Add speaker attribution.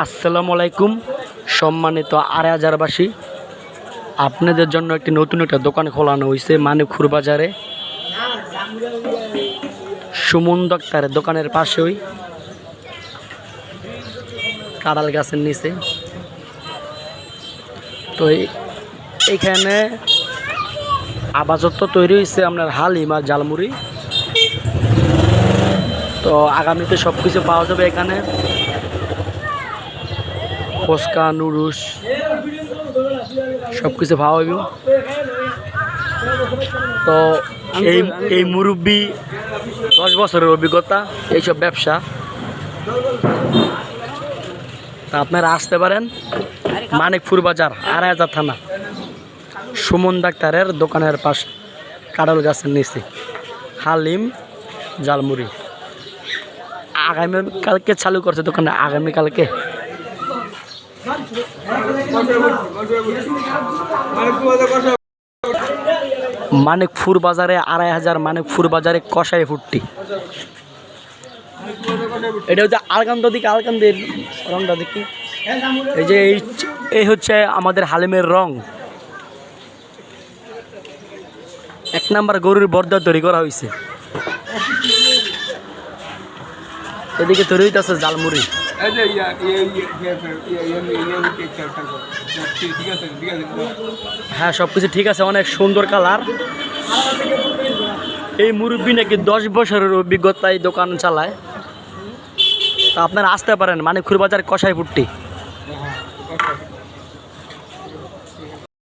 Speaker 1: আসসালামু আলাইকুম সম্মানিত আড়াইহাজারবাসী, আপনাদের জন্য একটি নতুন একটা দোকান খোলানো হয়েছে মানিকপুর বাজারে সুমন ডাক্তারের দোকানের পাশেই কাঁড়াল গাছের নিচে। তো এইখানে আপাতত তৈরি হয়েছে আপনার হালিম আর ঝালমুড়ি। তো আগামীতে সব কিছু পাওয়া যাবে এখানে, ফুচকা নুডলস সব কিছু পাওয়া যাবে। তো এই মুরব্বী 10 বছরের অভিজ্ঞতা এইসব ব্যবসা। তা আপনারা আসতে পারেন মানিকপুর বাজার আড়াইহাজার থানা সুমন ডাক্তারের দোকানের পাশে কাঁড়াল গাছের নিচে হালিম ঝালমুড়ি। আগামীকালকে চালু করছে দোকানে, আগামীকালকে। মানিকপুর বাজারে 2500, মানিকপুর বাজারে কষাই ফুটটি। এটা হচ্ছে আলকান্দ দিকে, আলকান্দের রংটা দেখি। এই যে এই হচ্ছে আমাদের হালিমের রং। 1 নাম্বার গরুর বর্দা তৈরি করা হয়েছে। এদিকে তৈরি হইতেছে ঝালমুড়ি। হ্যাঁ, সব কিছু ঠিক আছে, অনেক সুন্দর কালার। এই মুরব্বী নাকি 10 বছরের অভিজ্ঞতায় দোকান চালায়। তা আপনারা আসতে পারেন মানিকপুর বাজার কষাইপুট্টি।